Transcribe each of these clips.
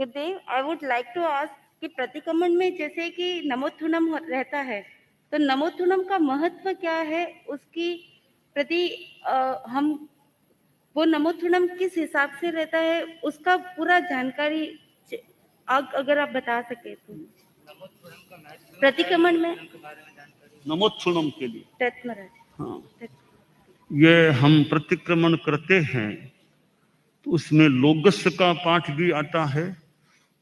Gurudev, I would like to ask कि प्रतिक्रमण में जैसे कि नमोत्थुनम रहता है, तो नमोत्थुनम का महत्व क्या है? उसकी प्रति हम वो नमोत्थुनम किस हिसाब से रहता है, उसका पूरा जानकारी अगर आप बता सके तो। प्रतिक्रमण में नमोत्थुनम के लिए हाँ, ये हम प्रतिक्रमण करते हैं तो उसमें लोगस्य का पाठ भी आता है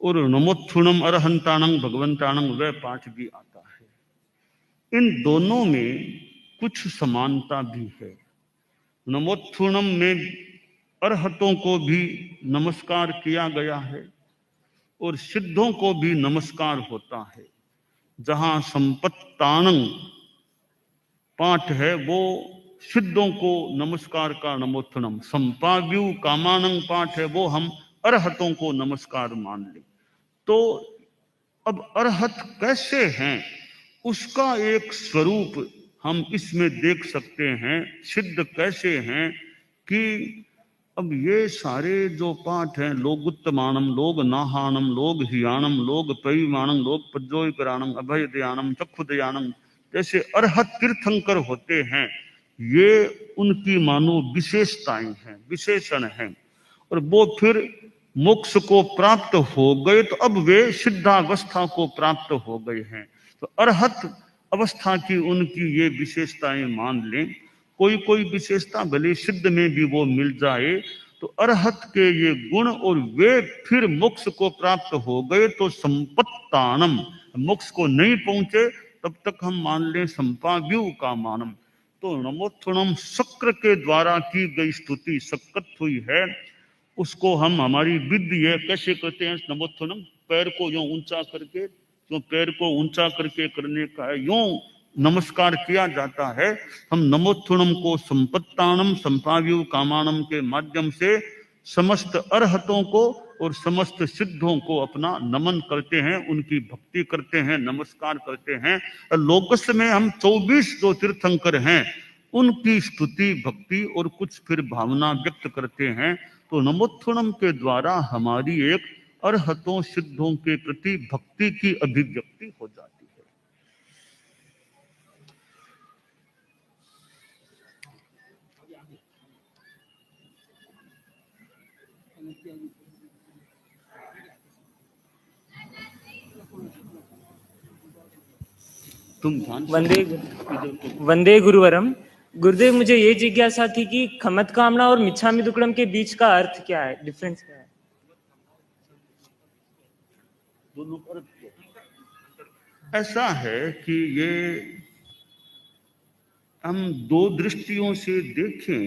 और नमोत्थुनम अरहंताणं भगवंताणं वह पाठ भी आता है। इन दोनों में कुछ समानता भी है। नमोत्थुनम में अरहतों को भी नमस्कार किया गया है और सिद्धों को भी नमस्कार होता है। जहां संपत्ताणं पाठ है वो सिद्धों को नमस्कार का नमोत्थुनम, संपाव्यु कामानंग पाठ है वो हम अरहतों को नमस्कार मान ले। तो अब अरहत कैसे हैं उसका एक स्वरूप हम इसमें देख सकते हैं। सिद्ध कैसे हैं कि अब ये सारे जो पाठ हैं, लोग उत्तमानम, लोग नाहानम, लोग हियाणम, लोग परिमाणम, लोग पज्जोयकराणम, अभय दयानम, चक्षु दयानम, जैसे अरहत तीर्थंकर होते हैं, ये उनकी मानो विशेषताएं हैं, विशेषण हैं। और वो फिर मोक्ष को प्राप्त हो गए तो अब वे सिद्धावस्था को प्राप्त हो गए हैं। तो अरहत अवस्था की उनकी ये विशेषताएं मान लें। कोई कोई विशेषता भले सिद्ध में भी वो मिल जाए तो अरहत के ये गुण और वे फिर मोक्ष को प्राप्त हो गए तो संपत्तानम, मोक्ष को नहीं पहुंचे तब तक हम मान लें संपाव्यू का मानम। तो नमोत्थुनम शक्र के द्वारा की गई स्तुति सक्कत हुई है, उसको हम हमारी विधि है कैसे करते हैं नमोत्थुनम, पैर को यूं ऊंचा करके, जो पैर को ऊंचा करके करने का है, यूं नमस्कार किया जाता है। हम नमोत्थुनम को संपत्तानम संपाव्यु कामानम के माध्यम से समस्त अरहतों को और समस्त सिद्धों को अपना नमन करते हैं, उनकी भक्ति करते हैं, नमस्कार करते हैं। लोकस में हम 24 जो तीर्थंकर हैं उनकी स्तुति भक्ति और कुछ फिर भावना व्यक्त करते हैं। तो नमोत्थुनम के द्वारा हमारी एक अरहतों सिद्धों के प्रति भक्ति की अभिव्यक्ति हो जाती है। तुम वंदे गुरुवरम। गुरुदेव, मुझे ये जिज्ञासा थी कि खमत कामना और मिच्छामि दुक्कडम के बीच का अर्थ क्या है, डिफरेंस क्या है? दोनों पर ऐसा है कि ये हम दो दृष्टियों से देखें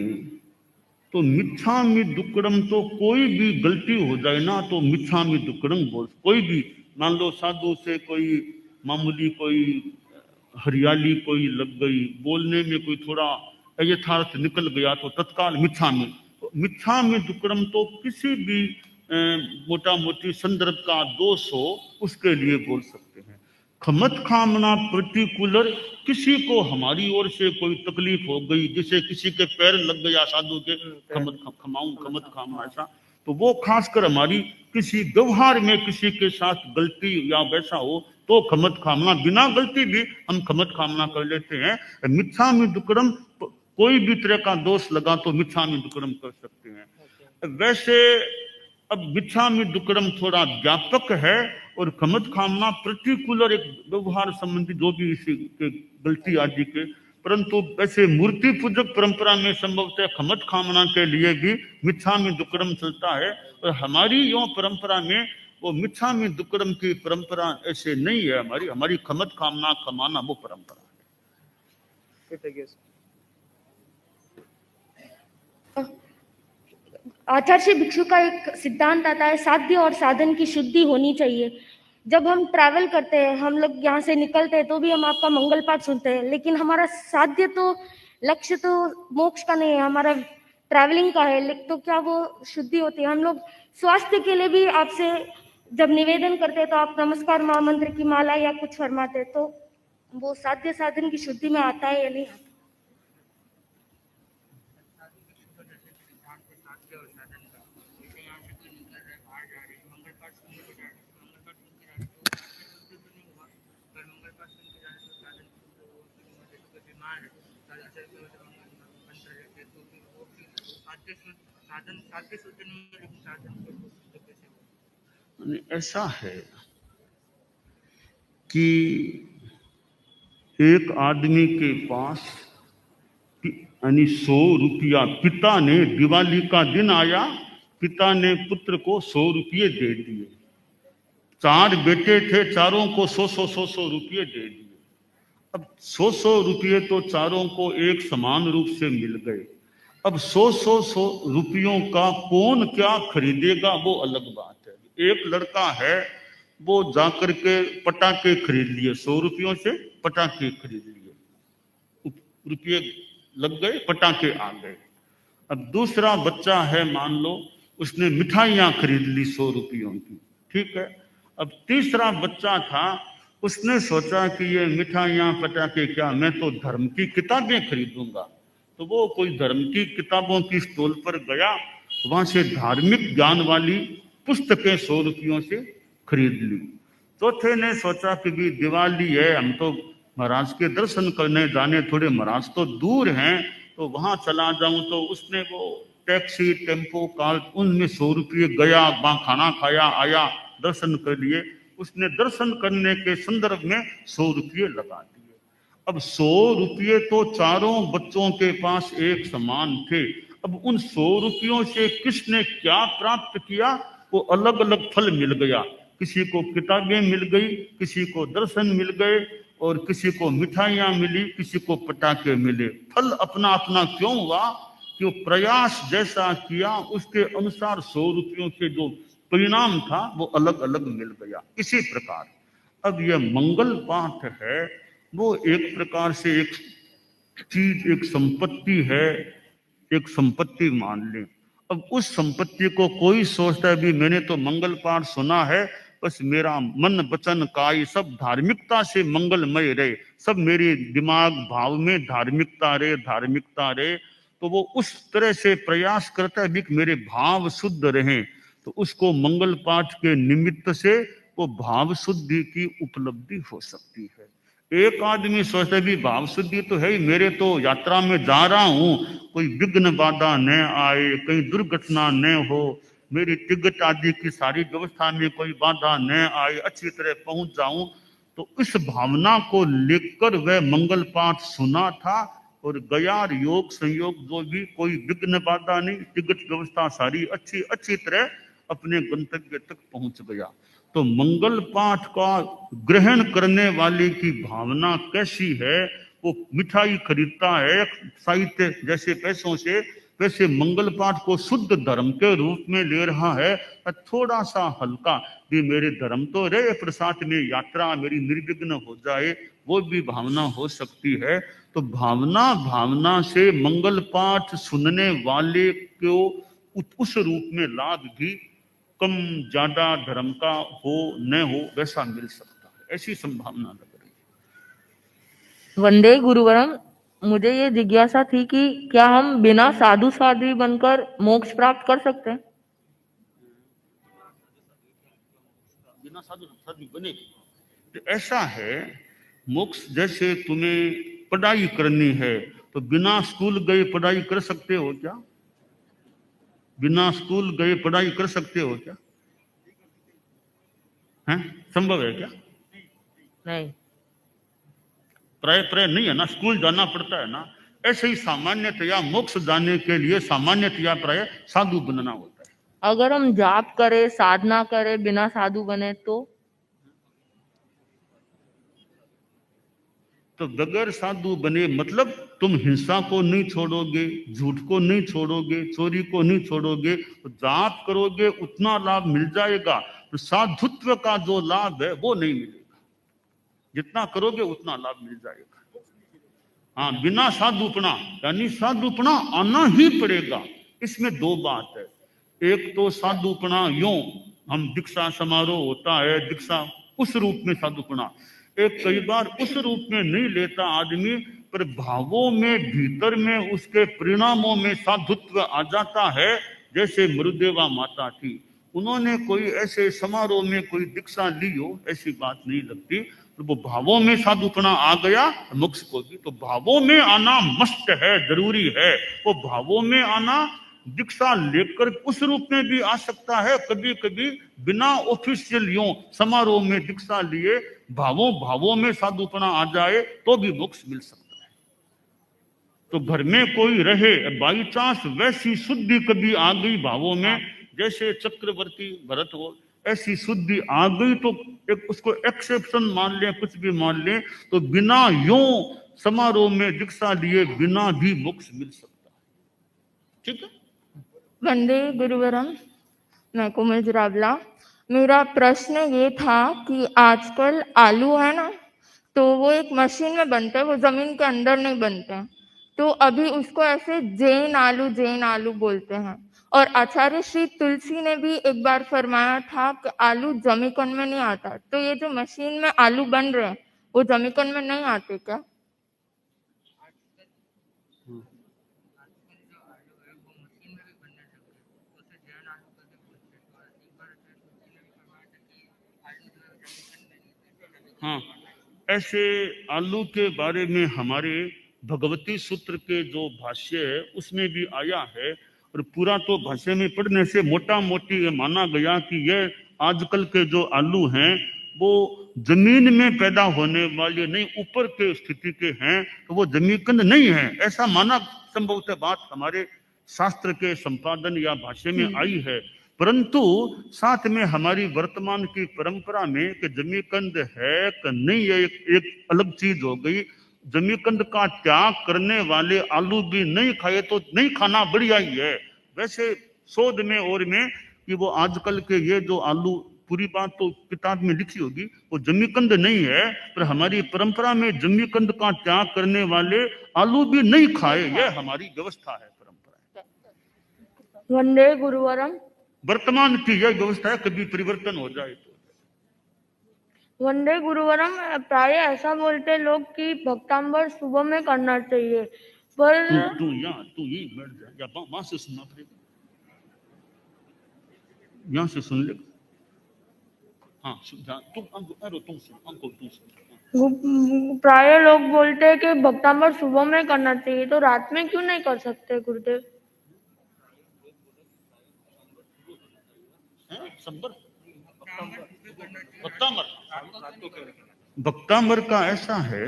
तो मिच्छामि दुक्कडम तो कोई भी गलती हो जाए ना तो मिच्छामि दुक्कडम बोल, कोई भी मान लो साधु से कोई मामूली कोई हरियाली कोई लग गई, बोलने में कोई थोड़ा यथार्थ निकल गया तो तत्काल मिच्छामि। तो मिच्छामि दुक्कडम तो किसी भी मोटा मोटी संदर्भ का दोष हो उसके लिए बोल सकते हैं। खमत कामना पर्टिकुलर किसी को हमारी ओर से कोई तकलीफ हो गई, जैसे किसी के पैर लग गया साधु के, खमाऊं खमत कामना, ऐसा तो वो खासकर हमारी किसी व्यवहार में किसी के साथ गलती या वैसा हो तो खमत कामना, बिना गलती भी हम खमत कामना कर लेते हैं। मिच्छामि दुक्कडम कोई भी तरह का दोष लगा तो मिच्छामि दुक्कडम कर सकते हैं। वैसे अब मिच्छामि दुक्कडम थोड़ा व्यापक है और खमत कामना पर्टिकुलर एक व्यवहार संबंधी जो भी इसी के गलती आदि के, परंतु वैसे मूर्ति पूजक परंपरा में संभवतः खमत कामना के लिए भी मिच्छामि दुक्कडम चलता है। और हमारी यो परंपरा में वो मिच्छामि दुक्कडम की परंपरा ऐसे नहीं है। हमारी खमत कामना कमाना वो परंपरा है। आचार्य भिक्षु का एक सिद्धांत आता है, साध्य और साधन की शुद्धि होनी चाहिए। जब हम ट्रैवल करते हैं, हम लोग यहाँ से निकलते हैं तो भी हम आपका मंगल पाठ सुनते हैं, लेकिन हमारा साध्य तो लक्ष्य तो मोक्ष का नहीं है, हमारा ट्रैवलिंग का है। तो क्या वो शुद्धि होती है? हम लोग स्वास्थ्य के लिए भी आपसे जब निवेदन करते हैं तो आप नमस्कार महामंत्र की माला या कुछ फरमाते हैं, तो वो साध्य साधन की शुद्धि में आता है या नहीं आता? ऐसा है कि एक आदमी के पास यानी 100 रुपया, पिता ने, दिवाली का दिन आया, पिता ने पुत्र को 100 रुपये दे दिए। 4 बेटे थे, चारों को 100 रुपये दे दिए। अब 100 रुपये तो चारों को एक समान रूप से मिल गए। अब 100 रुपयों का कौन क्या खरीदेगा वो अलग बात है। एक लड़का है, वो जाकर के पटाखे खरीद लिए, 100 रुपयों से पटाखे खरीद लिए, रुपये लग गए, पटाखे आ गए। अब दूसरा बच्चा है, मान लो उसने मिठाइयां खरीद ली 100 रुपयों की, ठीक है। अब तीसरा बच्चा था, उसने सोचा कि ये मिठाइयां पटाखे क्या, मैं तो धर्म की किताबें खरीदूंगा। तो वो कोई धर्म की किताबों की स्टॉल पर गया, वहां से धार्मिक ज्ञान वाली पुस्तकें 100 रुपयों से खरीद ली। चौथे ने सोचा कि भी दिवाली है, हम तो महाराज के दर्शन करने जाने, थोड़े महाराज तो दूर हैं, तो वहां चला जाऊं। तो उसने वो टैक्सी, टेम्पो, कार, उनमें 100 रुपये गया, वहां खाना खाया, आया, दर्शन कर लिए। उसने दर्शन करने के संदर्भ में 100 रुपये लगा दिए। अब 100 रुपये तो चारों बच्चों के पास एक समान थे। अब उन 100 रुपयों से किसने क्या प्राप्त किया, वो अलग अलग फल मिल गया। किसी को किताबें मिल गई, किसी को दर्शन मिल गए, और किसी को मिठाइयां मिली, किसी को पटाखे मिले। फल अपना अपना क्यों हुआ कि वो प्रयास जैसा किया उसके अनुसार 100 रुपयों के जो परिणाम था वो अलग अलग मिल गया। इसी प्रकार अब यह मंगल पाठ है, वो एक प्रकार से एक चीज, एक संपत्ति है, एक संपत्ति मान लें। अब उस संपत्ति को कोई सोचता है भी मैंने तो मंगल पाठ सुना है, बस मेरा मन वचन काई सब धार्मिकता से मंगलमय रहे, सब मेरे दिमाग भाव में धार्मिकता रहे, धार्मिकता रहे। तो वो उस तरह से प्रयास करता है भी मेरे भाव शुद्ध रहें, तो उसको मंगल पाठ के निमित्त से वो भाव शुद्धि की उपलब्धि हो सकती है। एक आदमी सोचता है भी भाव शुद्धि तो है ही, मेरे तो यात्रा में जा रहा हूं, कोई विघ्न बाधा न आए, कहीं दुर्घटना न हो, मेरी टिकट आदि की सारी व्यवस्था में कोई बाधा न आए, अच्छी तरह पहुंच जाऊं। तो इस भावना को लेकर वह मंगल पाठ सुना था और गया, योग संयोग जो भी, कोई विघ्न बाधा नहीं, टिकट व्यवस्था सारी अच्छी तरह अपने गंतव्य तक पहुंच गया। तो मंगल पाठ का ग्रहण करने वाले की भावना कैसी है, वो मिठाई खरीदता है साहित्य जैसे पैसों से, वैसे मंगल पाठ को शुद्ध धर्म के रूप में ले रहा है। थोड़ा सा हल्का भी मेरे धर्म तो रहे, प्रसाद में यात्रा मेरी निर्विघ्न हो जाए, वो भी भावना हो सकती है। तो भावना से मंगल पाठ सुनने वाले को उस रूप में लाभ भी कम ज्यादा धर्म का हो न हो वैसा मिल सकता है, ऐसी संभावना लग रही है। वंदे गुरुवरम, मुझे ये जिज्ञासा थी कि क्या हम बिना साधु साध्वी बनकर मोक्ष प्राप्त कर सकते हैं? बिना साधु साध्वी बने तो ऐसा है, मोक्ष जैसे तुम्हें पढ़ाई करनी है तो बिना स्कूल गए पढ़ाई कर सकते हो क्या? बिना स्कूल गए पढ़ाई कर सकते हो क्या? हैं, संभव है क्या? नहीं, प्राय नहीं है ना, स्कूल जाना पड़ता है ना। ऐसे ही सामान्यतया मोक्ष जाने के लिए सामान्यतया प्राय साधु बनना होता है। अगर हम जाप करें, साधना करें, बिना साधु बने तो बगैर साधु बने मतलब तुम हिंसा को नहीं छोड़ोगे, झूठ को नहीं छोड़ोगे, चोरी को नहीं छोड़ोगे, तो जाप करोगे उतना लाभ मिल जाएगा, तो साधुत्व का जो लाभ है वो नहीं मिलेगा। जितना करोगे उतना लाभ मिल जाएगा। हाँ, बिना साधुपना यानी साधुपना आना ही पड़ेगा। इसमें दो बात है, एक तो साधुपना यूं हम दीक्षा समारोह होता है, दीक्षा उस रूप में साधुपना, एक कई बार उस रूप में नहीं लेता आदमी, पर भावों में भीतर में उसके परिणामों में साधुत्व आ जाता है। जैसे मरुदेवा माता थी, उन्होंने कोई ऐसे समारोह में कोई दीक्षा ली हो ऐसी बात नहीं लगती, तो वो भावों में साधुपना आ गया मोक्ष को भी। तो भावों में आना मस्त है, जरूरी है। वो भावों में आना दीक्षा लेकर उस रूप में भी आ सकता है, कभी कभी बिना ऑफिशियल यूं समारोह में दीक्षा लिए भावों में साधुपना आ जाए तो भी मोक्ष मिल सकता है। तो घर में कोई रहे, बाई चांस वैसी शुद्धि कभी आ गई भावों में, जैसे चक्रवर्ती भरत हो, ऐसी शुद्धि आ गई तो एक उसको एक्सेप्शन मान ले, कुछ भी मान ले, तो बिना यूं समारोह में दीक्षा लिए बिना भी मोक्ष मिल सकता है। ठीक है। वंदे गुरुवरम। मैं कोमल जुरावला। मेरा प्रश्न ये था कि आजकल आलू है ना, तो वो एक मशीन में बनते हैं, वो जमीन के अंदर नहीं बनते हैं। तो अभी उसको ऐसे जैन आलू बोलते हैं। और आचार्य श्री तुलसी ने भी एक बार फरमाया था कि आलू जमीकन में नहीं आता। तो ये जो मशीन में आलू बन रहे हैं वो जमीकन में नहीं आते क्या? हाँ, ऐसे आलू के बारे में हमारे भगवती सूत्र के जो भाष्य है उसमें भी आया है। और पूरा तो भाष्य में पढ़ने से मोटा मोटी ये माना गया कि ये आजकल के जो आलू हैं वो जमीन में पैदा होने वाले नहीं, ऊपर के स्थिति के हैं, तो वो जमीकंद नहीं है, ऐसा माना। संभवतः बात हमारे शास्त्र के संपादन या भाष्य में आई है, परंतु साथ में हमारी वर्तमान की परंपरा में कि जमीकंद है कि नहीं, ये एक अलग चीज हो गई। जमीकंद का त्याग करने वाले आलू भी नहीं खाए तो नहीं खाना बढ़िया ही है। वैसे शोध में और में कि वो आजकल के ये जो आलू, पूरी बात तो किताब में लिखी होगी, वो जमीकंद नहीं है, पर हमारी परंपरा में जमीकंद का त्याग करने वाले आलू भी नहीं खाए, यह हमारी व्यवस्था है, परंपरा है। वंदे गुरुवरम। वर्तमान की यह व्यवस्था है, कभी परिवर्तन हो जाए तो। वंदे गुरुवरम। प्राय ऐसा बोलते लोग कि भक्तांबर सुबह में करना चाहिए, पर तू यही बैठ जा, या वहां से सुनना पड़ेगा, यहां से सुन ले। हाँ, तुम सुन। प्राय लोग बोलते हैं कि भक्तांबर सुबह में करना चाहिए, तो रात में क्यों नहीं कर सकते गुरुदेव? भक्तांबर का ऐसा है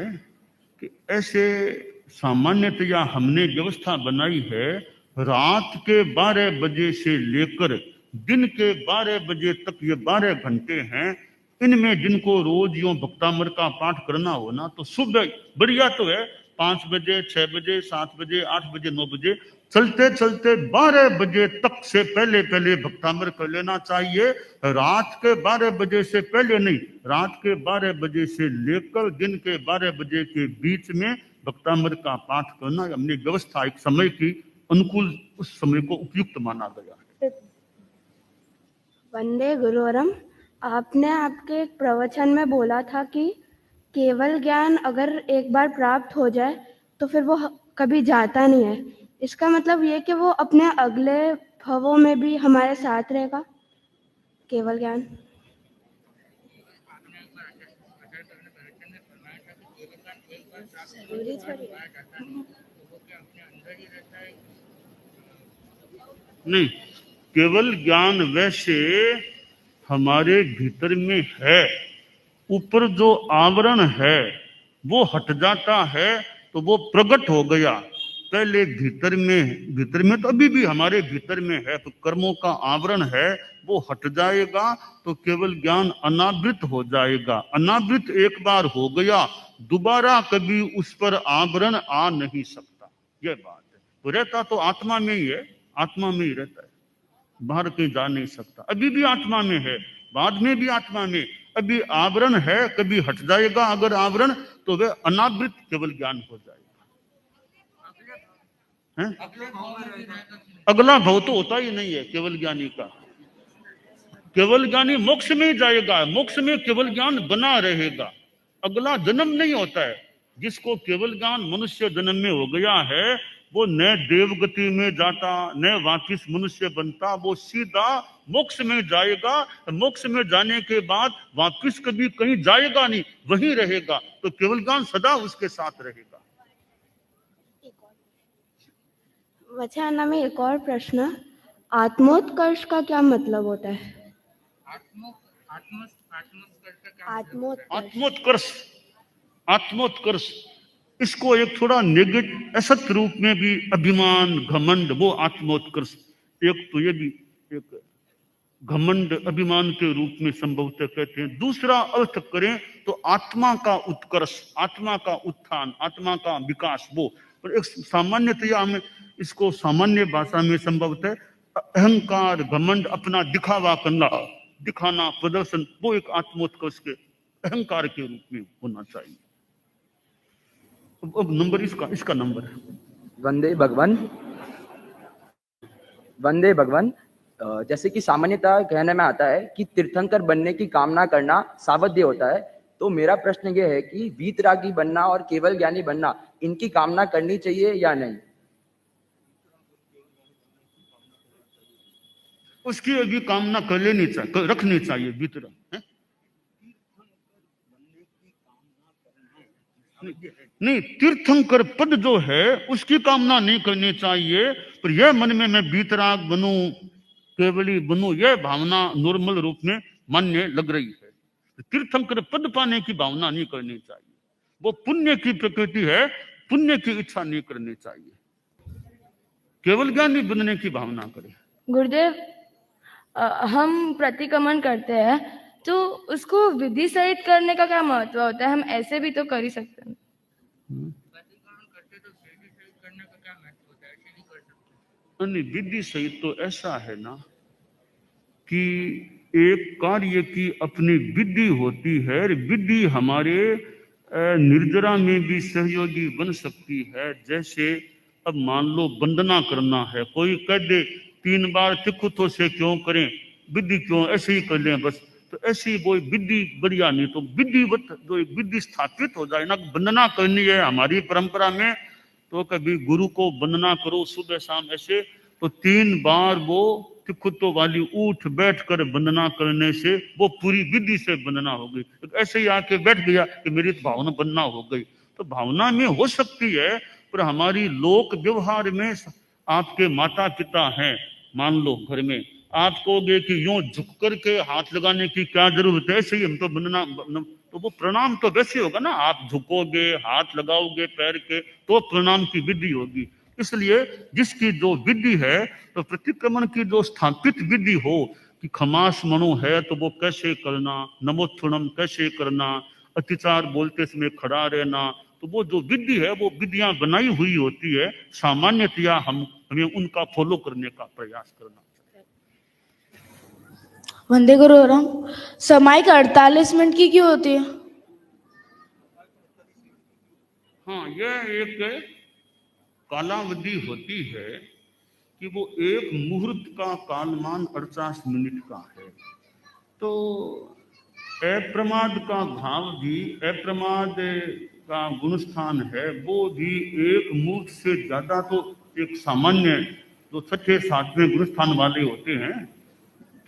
कि ऐसे सामान्यतया हमने व्यवस्था बनाई है, रात के 12 बजे से लेकर दिन के 12 बजे तक ये 12 घंटे हैं। इनमें जिनको रोज यूं भक्तांबर का पाठ करना हो ना, तो सुबह बढ़िया तो है, 5 बजे, 6 बजे, 7 बजे, 8 बजे, 9 बजे, चलते चलते 12 बजे तक से पहले पहले भक्तांबर कर लेना चाहिए। रात के 12 बजे से पहले नहीं, रात के 12 बजे से लेकर दिन के 12 बजे के बीच में भक्तांबर का पाठ करना हमने व्यवस्था एक समय की अनुकूल उस समय को उपयुक्त माना गया है। वंदे गुरुवरम। आपने आपके एक प्रवचन में बोला था कि केवल ज्ञान अगर एक बार प्राप्त हो जाए तो फिर वो कभी जाता नहीं है। इसका मतलब ये कि वो अपने अगले भवों में भी हमारे साथ रहेगा केवल ज्ञान। नहीं, केवल ज्ञान वैसे हमारे भीतर में है, ऊपर जो आवरण है वो हट जाता है तो वो प्रकट हो गया। पहले भीतर में तो अभी भी हमारे भीतर में है, तो कर्मों का आवरण है वो हट जाएगा तो केवल ज्ञान अनावृत हो जाएगा। अनावृत एक बार हो गया, दोबारा कभी उस पर आवरण आ नहीं सकता, यह बात है। तो रहता तो आत्मा में ही है, आत्मा में ही रहता है, बाहर कहीं जा नहीं सकता। अभी भी आत्मा में है, बाद में भी आत्मा में। अभी आवरण है, कभी हट जाएगा अगर आवरण, तो वह अनावृत केवल ज्ञान हो जाएगा। अगला भव तो होता ही नहीं है केवल ज्ञानी का। केवल ज्ञानी मोक्ष में ही जाएगा, मोक्ष में केवल ज्ञान बना रहेगा, अगला जन्म नहीं होता है। जिसको केवल ज्ञान मनुष्य जन्म में हो गया है वो न देवगति में जाता न वापिस मनुष्य बनता, वो सीधा मोक्ष में जाएगा, मोक्ष में जाने के बाद वापिस कभी कहीं जाएगा नहीं, वहीं रहेगा, तो केवल ज्ञान सदा उसके साथ रहेगा। वचन में एक और प्रश्न, आत्मोत्कर्ष का क्या मतलब होता है? आत्मोत्कर्ष, आत्मोत्कर्ष इसको एक थोड़ा नेगेटिव असत रूप में भी, अभिमान, घमंड, वो आत्मोत्कर्ष। एक तो ये भी एक घमंड अभिमान के रूप में संभवतः कहते हैं। दूसरा अर्थ करें तो आत्मा का उत्कर्ष, आत्मा का उत्थान, आत्मा का विकास, वो। पर एक सामान्यतया हमें इसको सामान्य भाषा में संभवतः अहंकार, घमंड, अपना दिखावा करना, दिखाना, प्रदर्शन, वो एक आत्मोत्कर्ष के अहंकार के रूप में होना चाहिए। अब नंबर इसका नंबर है वंदे भगवान। वंदे भगवान। जैसे कि सामान्यतः कहने में आता है कि तीर्थंकर बनने की कामना करना सावध्य होता है, तो मेरा प्रश्न ये है कि वीतरागी बनना और केवल ज्ञानी बनना, इनकी कामना करनी चाहिए या नहीं? उसकी अभी कामना कर लेनी चाहिए, रखनी चाहिए। भीतर नहीं, तीर्थंकर पद जो है उसकी कामना नहीं करनी चाहिए, पर यह मन में मैं बीतराग बनूं, केवली बनूं, यह भावना नॉर्मल रूप में मान्य लग रही है। तीर्थंकर पद पाने की भावना नहीं करनी चाहिए, वो पुण्य की प्रकृति है, पुण्य की इच्छा नहीं करनी चाहिए, केवल ज्ञानी बनने की भावना करे। गुरुदेव, हम प्रतिक्रमण करते हैं तो उसको विधि सहित करने का क्या महत्व होता है? हम ऐसे भी तो कर ही सकते हैं। विधि सहित तो ऐसा है ना कि एक कार्य की अपनी विधि होती है, विधि हमारे निर्जरा में भी सहयोगी बन सकती है। जैसे अब मान लो वंदना करना है, कोई कह दे 3 बार तिकुतो से क्यों करें, विधि क्यों, ऐसे ही कर लें बस, तो ऐसी वो विधि बढ़िया नहीं, तो विधिवत जो एक विधि स्थापित हो जाए ना, वंदना करनी है हमारी परंपरा में, तो कभी गुरु को वंदना करो सुबह शाम ऐसे, तो 3 बार वो तिकुतो वाली उठ बैठ कर वंदना करने से वो पूरी विधि से वंदना हो गई। तो ऐसे ही आके बैठ गया कि मेरी भावना वंदना हो गई, तो भावना में हो सकती है, पर हमारी लोक व्यवहार में आपके माता पिता हैं, मान लो घर में, आप कहोगे कि यूं झुक करके हाथ लगाने की क्या जरूरत है, ऐसे ही हम तो वंदना, तो वो प्रणाम तो वैसे होगा ना, आप झुकोगे, हाथ लगाओगे पैर के, तो प्रणाम की विधि होगी। इसलिए जिसकी जो विधि है, तो प्रतिक्रमण की जो स्थापित विधि हो कि खमास मनो है तो वो कैसे करना, नमोत्थुणम कैसे करना, अतिचार बोलते समय खड़ा रहना, तो वो जो विधि है वो विधियां बनाई हुई होती है। सामान्यतया हमें उनका फॉलो करने का प्रयास करना। वंदे गुरुवरम, समायिक 48 मिनट की क्यों होती है? हाँ, यह एक कालावधि होती है कि वो एक मुहूर्त का कालमान 48 मिनट का है। तो अप्रमाद का भाव भी, अप्रमाद का गुणस्थान है, वो भी एक मुहूर्त से ज्यादा, तो एक सामान्य जो 6, 7वें गुणस्थान वाले होते हैं,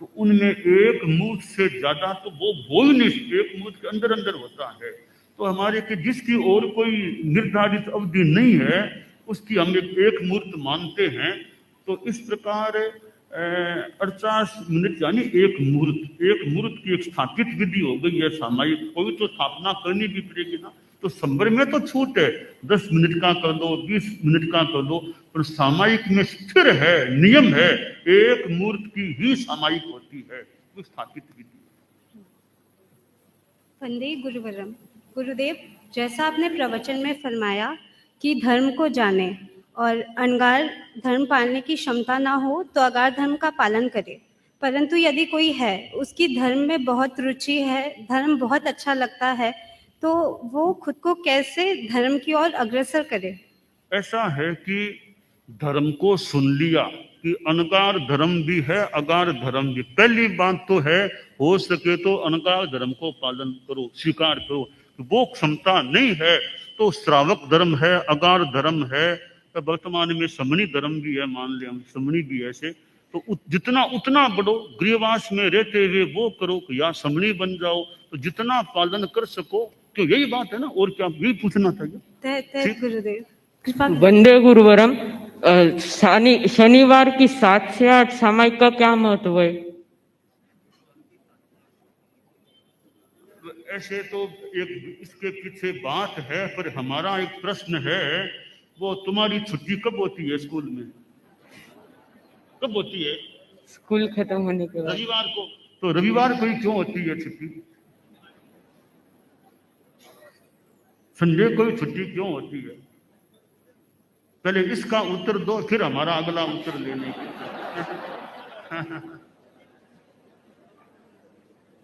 तो उनमें एक मुहूर्त से ज्यादा तो वो बोल नहीं, एक मुहूर्त के अंदर अंदर होता है। तो हमारे कि जिसकी और कोई निर्धारित अवधि नहीं है, उसकी हम एक मुहूर्त मानते हैं। तो इस प्रकार 48 मिनट यानी एक मुहूर्त की एक स्थापित विधि हो गई है सामायिक। कोई तो स्थापना करनी भी पड़ेगी ना, तो संबर में तो छूट है, 10 मिनट का कर दो, 20 मिनट का कर दो, पर सामायिक में स्थिर है, नियम है, एक मुहूर्त की ही सामायिक होती है, तो स्थापित विधि। वंदे गुरुवरम। गुरुदेव, जैसा आपने प्रवचन में फरमाया कि धर्म को जाने और अनगार धर्म पालने की क्षमता ना हो तो अगार धर्म का पालन करे, परंतु यदि कोई है उसकी धर्म में बहुत रुचि है, धर्म बहुत अच्छा लगता है, तो वो खुद को कैसे धर्म की ओर अग्रसर करे? ऐसा है कि धर्म को सुन लिया कि अनगार धर्म भी है, अगार धर्म भी। पहली बात तो है, हो सके तो अनगार धर्म को पालन करो, स्वीकार करो। वो क्षमता नहीं है तो श्रावक धर्म है, अगार धर्म है, तो वर्तमान में समणी धर्म भी है, मान ले हम समणी भी ऐसे, तो जितना उतना बढ़ो, गृहवास में रहते हुए वो करो कि या समणी बन जाओ, तो जितना पालन कर सको, तो यही बात है ना, और क्या, यही पूछना चाहिए। गुरुदेव कृपा वंदे गुरुवरम। शनिवार की 7 से 8 सामायिक का क्या महत्व है? ऐसे तो एक इसके पीछे बात है, पर हमारा एक प्रश्न है, वो तुम्हारी छुट्टी कब होती है स्कूल में? कब होती है? स्कूल खत्म होने के बाद। रविवार को। तो रविवार को ही क्यों होती है छुट्टी? संडे को ही छुट्टी क्यों होती है? पहले इसका उत्तर दो, फिर हमारा अगला उत्तर लेने की।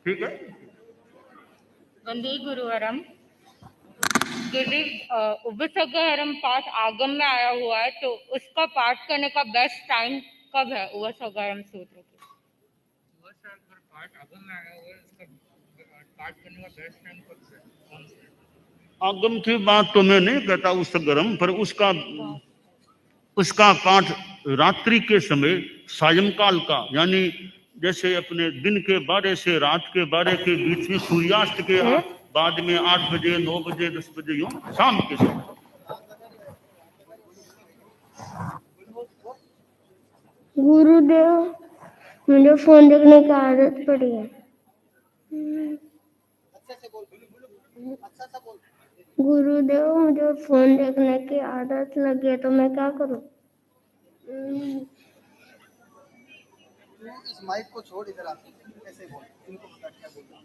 ठीक है। वंदे गुरुवरम। गुरुदेव, उपसर्गहरम पाठ आगम में आया हुआ है, तो उसका पाठ करने का बेस्ट टाइम कब है? उपसर्गहरम सूत्र के पाठ आगम में आया हुआ है, उसका पाठ करने का बेस्ट टाइम कब है? आगम की बात तो मैं नहीं कहता उस गरम, पर उसका पाठ रात्रि के समय, सायंकाल का, यानी जैसे अपने दिन के 12 से रात के 12 के बीच में, सूर्यास्त के बाद में 8 बजे, 9 बजे, 10 बजे, यूं शाम के समय। गुरुदेव, मुझे फोन देखने की आदत पड़ी है। गुरुदेव, मुझे फोन देखने की आदत लगी है, तो मैं क्या करूं? इस माइक को छोड़, इधर आ, ऐसे बोल, इनको बता क्या बोलना।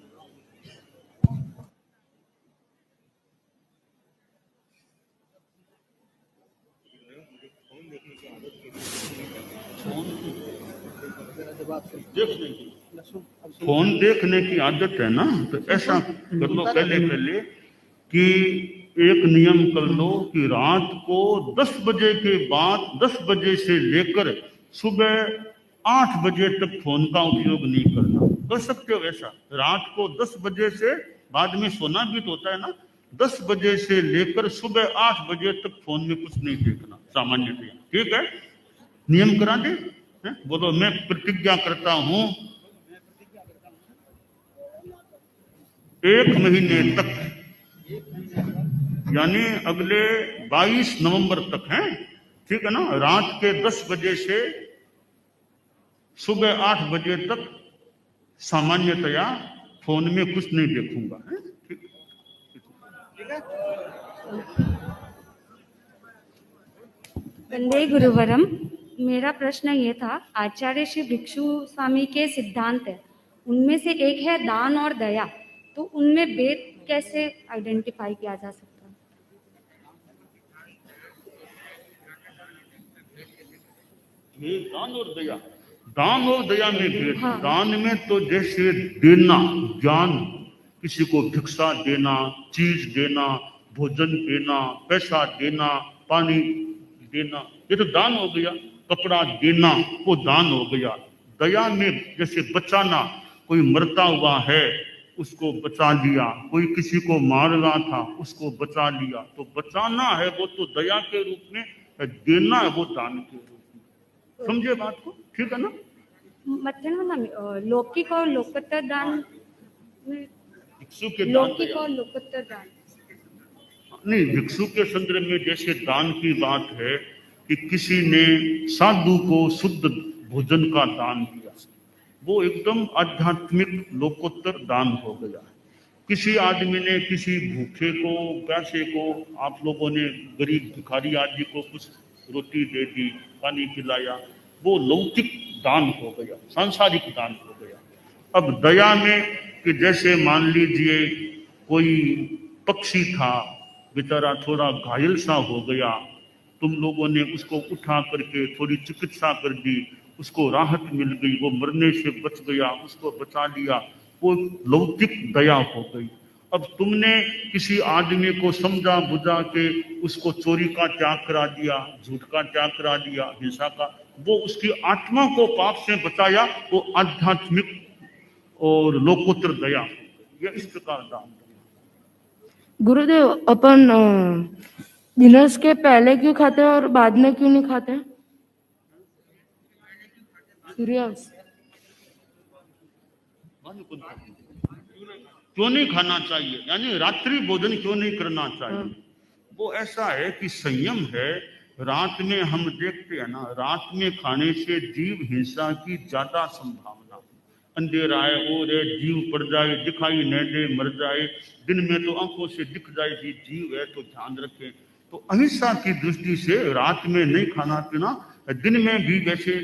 फोन देखने की आदत है ना, तो ऐसा कर लो पहले कि एक नियम कर लो कि रात को 10 बजे के बाद, 10 बजे से लेकर सुबह 8 बजे तक फोन का उपयोग नहीं करना। कर सकते हो ऐसा? रात को 10 बजे से, बाद में सोना भी तो होता है ना, 10 बजे से लेकर सुबह 8 बजे तक फोन में कुछ नहीं देखना सामान्यतया। ठीक है, नियम करा दे। बोलो, मैं प्रतिज्ञा करता हूं 1 महीने तक, यानी अगले 22 नवंबर तक है, ठीक है ना, रात के 10 बजे से सुबह 8 बजे तक सामान्यतया फोन में कुछ नहीं देखूंगा। ठीक है। वंदे गुरुवरम। मेरा प्रश्न ये था, आचार्य श्री भिक्षु स्वामी के सिद्धांत है, उनमें से एक है दान और दया, तो उनमें भेद कैसे आइडेंटिफाई किया जा सकता है? दान और दया, दान और दया में भेद। हाँ। दान में तो जैसे देना, ज्ञान, किसी को भिक्षा देना, चीज देना, भोजन देना, पैसा देना, पानी देना, ये तो दान हो गया। कपड़ा देना, वो दान हो गया। दया में जैसे बचाना, कोई मरता हुआ है उसको बचा लिया, कोई किसी को मार रहा था उसको बचा लिया, तो बचाना है वो तो दया के रूप में, देना है वो दान के रूप में। समझे बात को? ठीक है ना? लौकिक और लोकोत्तर दान, भिक्षु के लौकिक और लोकोत्तर दान नहीं, भिक्षु के संदर्भ में जैसे दान की बात है कि किसी ने साधु को शुद्ध भोजन का दान दिया, वो एकदम आध्यात्मिक लोकोत्तर दान हो गया। किसी आदमी ने किसी भूखे को, प्यासे को, आप लोगों ने गरीब भिखारी आदि को कुछ रोटी दे दी, पानी पिलाया, वो लौकिक दान हो गया, सांसारिक दान हो गया। अब दया में कि जैसे मान लीजिए कोई पक्षी था, बेचारा थोड़ा घायल सा हो गया, तुम लोगों ने उसको उठा करके थोड़ी चिकित्सा कर दी, उसको राहत मिल गई, वो मरने से बच गया, उसको बचा लिया, वो लौकिक दया हो गई। अब तुमने किसी आदमी को समझा बुझा के उसको चोरी का त्याग करा दिया, झूठ का त्याग करा दिया, हिंसा का, वो उसकी आत्मा को पाप से बचाया, वो आध्यात्मिक और लोकोत्तर दया। ये इस प्रकार दान। गुरुदेव, अपन डिनर्स के पहले क्यों खाते हैं और बाद में क्यों नहीं खाते हैं? curious. क्यों नहीं खाना चाहिए, यानी रात्रि भोजन क्यों नहीं करना चाहिए? वो ऐसा है कि संयम है। रात में हम देखते हैं ना, रात में खाने से जीव हिंसा की ज्यादा संभावना। अंधेरा है और है, जीव पड़ जाए, दिखाई न दे, मर जाए। दिन में तो आंखों से दिख जाए कि जीव है, तो ध्यान रखें। तो अहिंसा की दृष्टि से रात में नहीं खाना पीना। दिन में भी वैसे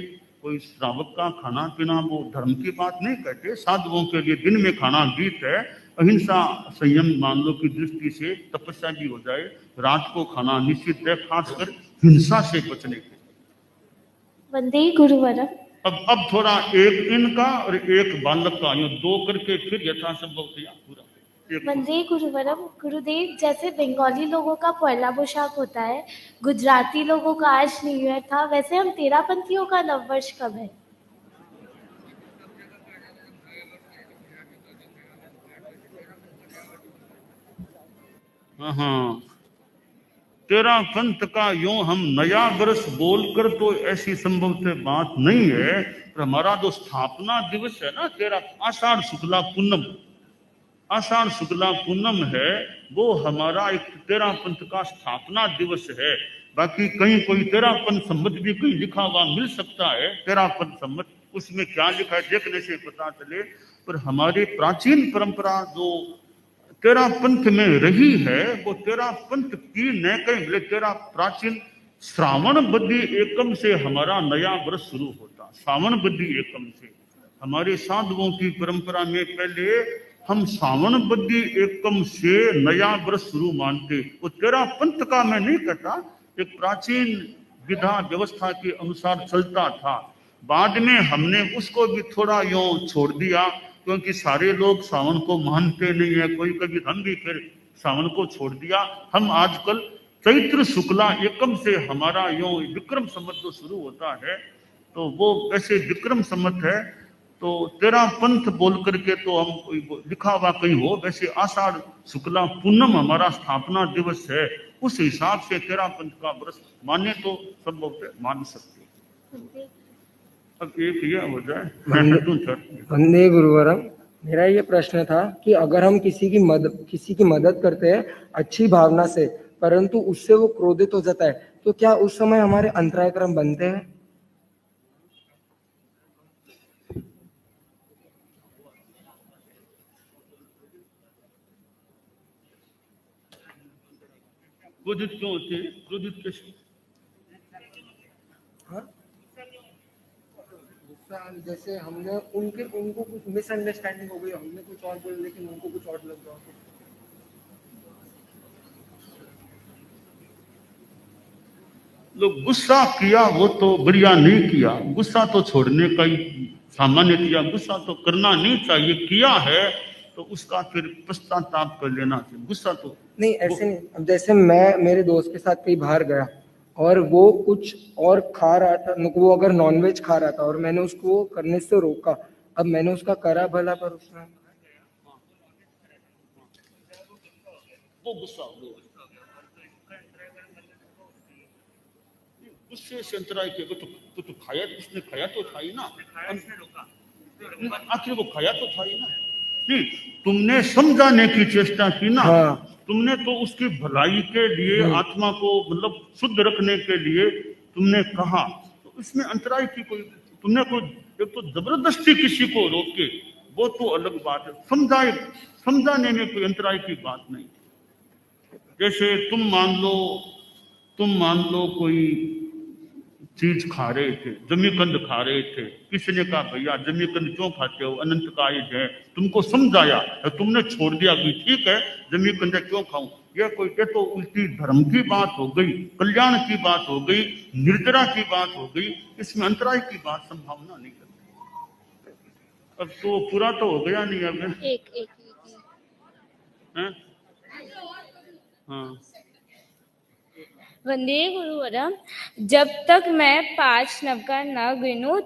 कोई श्रावक का खाना पीना वो धर्म की बात नहीं कहते। साधुओं के लिए दिन में खाना गीत है। अहिंसा संयम मान लो की दृष्टि से तपस्या भी हो जाए। रात को खाना निश्चित है, खासकर हिंसा से बचने के। वंदे गुरुवरम। अब थोड़ा एक इनका और एक बालक का, यूं दो करके फिर यथासंभव पूरा। वंदे गुरुवरम। गुरुदेव, जैसे बंगाली लोगों का पहला पोशाक होता है, गुजराती लोगों का आज न्यू ईयर था, वैसे हम तेरापंथियों का नववर्ष कब है? हाँ, तेरा पंथ का यूं हम नया वर्ष बोलकर तो ऐसी संभवतः बात नहीं है। पर हमारा जो स्थापना दिवस है ना, तेरा आषाढ़ शुक्ला पूनम, आषाढ़ शुक्ला पूनम है, वो हमारा एक तेरा पंथ का स्थापना दिवस है। बाकी कहीं कोई तेरा पंथ संमत भी कहीं लिखा हुआ मिल सकता है, तेरा पंथ संमत, उसमें क्या लिखा है देखने से पता चले। पर हमारी प्राचीन परंपरा जो तेरा पंथ में रही है, वो तेरा पंथ की न कहीं बोले तेरा प्राचीन श्रावण बद्धी एकम से हमारा नया वर्ष शुरू होता। श्रावण बद्धी एकम से हमारे साधुओं की परंपरा में पहले हम श्रावण बद्धी एकम से नया वर्ष शुरू मानते। वो तेरा पंथ का मैं नहीं कहता, एक प्राचीन विधा व्यवस्था के अनुसार चलता था। बाद में हमने उसको भी थोड़ा यूं छोड़ दिया, क्योंकि सारे लोग सावन को मानते नहीं है। कोई कभी हम भी फिर सावन को छोड़ दिया। हम आजकल चैत्र शुक्ला एकम से हमारा यूं विक्रम संवत जो शुरू होता है, तो वो ऐसे विक्रम संवत है। तो तेरा पंथ बोल करके तो हम कोई लिखा हुआ कहीं हो, वैसे आषाढ़ शुक्ला पूनम हमारा स्थापना दिवस है। उस हिसाब से तेरा पंथ का वर्ष माने तो संभव मान सकते। अब एक ये हो जाए। वंदे गुरुवरम। मेरा ये प्रश्न था कि अगर हम किसी की मदद करते हैं अच्छी भावना से, परंतु उससे वो क्रोधित हो जाता है, तो क्या उस समय हमारे अंतराय कर्म बनते हैं? क्रोधित क्यों होते हैं? क्रोधित कैसे? जैसे हमने उनको कुछ मिसअंडरस्टैंडिंग हो गई, हमने कुछ और बोला लेकिन उनको कुछ और लग गया। लोग गुस्सा किया वो तो बढ़िया नहीं किया, गुस्सा तो छोड़ने का ही सामान्य किया। गुस्सा तो करना नहीं चाहिए, किया है तो उसका फिर पश्चाताप कर लेना चाहिए। गुस्सा तो नहीं, ऐसे नहीं। अब जैसे मैं मेरे दोस्त के साथ कहीं बाहर गया और वो कुछ और खा रहा था, वो अगर नॉनवेज खा रहा था और मैंने उसको करने से रोका, अब मैंने उसका करा भला, पर उसने वो गुस्सा हो गया। गुस्से से अंतराय के तो खाया, उसने खाया तो था ही ना, आखिर वो खाया तो था ही ना। नहीं, तुमने समझाने की चेष्टा की ना। हाँ। तुमने तो उसकी भलाई के लिए, आत्मा को मतलब शुद्ध रखने के लिए तुमने कहा, तो इसमें अंतराय की कोई, तुमने कोई एक तो जबरदस्ती किसी को रोके, वो तो अलग बात है। समझाने में कोई अंतराय की बात नहीं। जैसे तुम मान लो कोई चीज खा रहे थे, जमीकंद खा रहे थे, किसी ने कहा भैया जमीकंद क्यों खाते हो, अनंत कायज है। तुमको समझाया, तुमने छोड़ दिया कि ठीक है जमीकंद क्यों खाऊं। ये तो उल्टी धर्म की बात हो गई, कल्याण की बात हो गई, निर्जरा की बात हो गई। इसमें अंतराय की बात संभावना नहीं करती। अब तो पूरा तो हो गया नहीं अब एक हाँ। वंदे गुरुवरम। जब तक मैं 5 नवका न गिनूं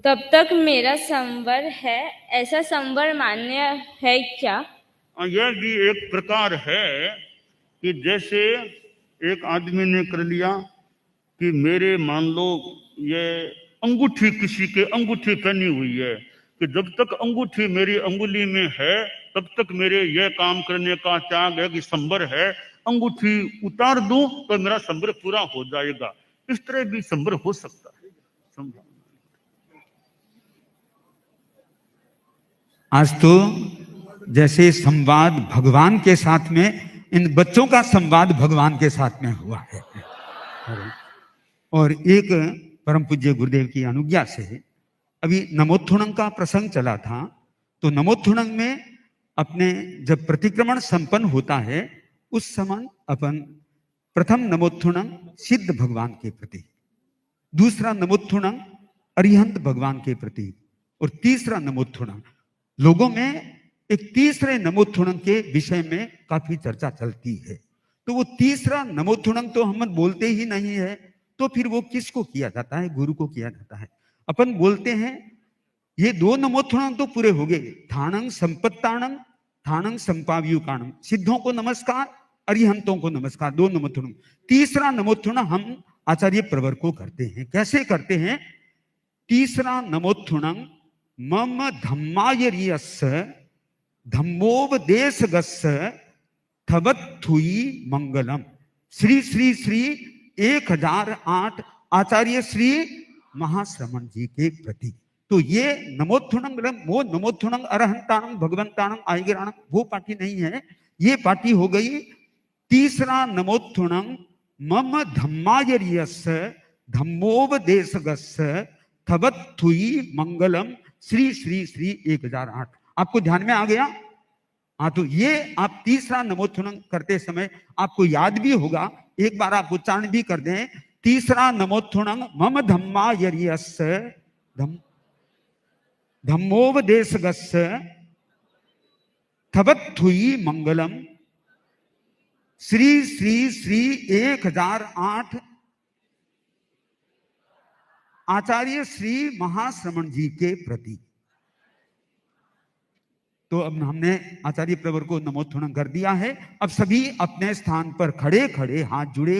तब तक मेरा संवर है, ऐसा संवर मान्य है क्या? यह भी एक प्रकार है कि जैसे एक आदमी ने कर लिया कि मेरे मान लो ये अंगूठी किसी के अंगूठी पहनी हुई है कि जब तक अंगूठी मेरी अंगुली में है तब तक मेरे यह काम करने का त्याग है कि संबर है, अंगूठी उतार दूं तो मेरा संबर पूरा हो जाएगा। इस तरह भी संबर हो सकता है। आज तो जैसे संवाद भगवान के साथ में, इन बच्चों का संवाद भगवान के साथ में हुआ है। और एक परम पूज्य गुरुदेव की अनुज्ञा से अभी नमोत्थुणं का प्रसंग चला था, तो नमोत्थुणं में अपने जब प्रतिक्रमण संपन्न होता है उस समय अपन प्रथम नमोत्थुणं सिद्ध भगवान के प्रति, दूसरा नमोत्थुणं अरिहंत भगवान के प्रति, और तीसरा नमोत्थुणं लोगों में एक तीसरे नमोत्थुणं के विषय में काफी चर्चा चलती है। तो वो तीसरा नमोत्थुणं तो हम बोलते ही नहीं है, तो फिर वो किसको किया जाता है? गुरु को किया जाता है। अपन बोलते हैं ये दो नमोत्थुणं तो पूरे हो गए, थाणं संपत्ताणं थाणं संपाव्युकाणं, सिद्धों को नमस्कार, अरिहंतों को नमस्कार, दो नमोत्थुणं। तीसरा नमोत्थुणं हम आचार्य प्रवर को करते हैं। कैसे करते हैं? तीसरा नमोत्थुणं मम धम्मायर्यस्य धम्मोपदेशगस्य थवत्थुई मंगलम, श्री श्री श्री 1008 आचार्य श्री महाश्रमण जी के प्रति। तो ये नमोत्थुणं, वो नमोत्थुणं अरहंताणं भगवंताणं आयगिराणं वो पार्टी नहीं है, ये पार्टी हो गई तीसरा नमोत्थुणं मम धम्मायर्यस्य धम्मोपदेशगस्य थवत्थुई मंगलम श्री श्री श्री 1008। आपको ध्यान में आ गया? हाँ, तो ये आप तीसरा नमोत्थुणं करते समय आपको याद भी होगा, एक बार आप उच्चारण भी कर दें। तीसरा नमोत्थुणं मम धम्मायर्यस्य धम्मोपदेशगस्य थवत्थुई मंगलम श्री श्री श्री 1008 आचार्य श्री महाश्रमण जी के प्रति। तो अब हमने आचार्य प्रवर को नमोत्थुणं कर दिया है। अब सभी अपने स्थान पर खड़े खड़े हाथ जुड़े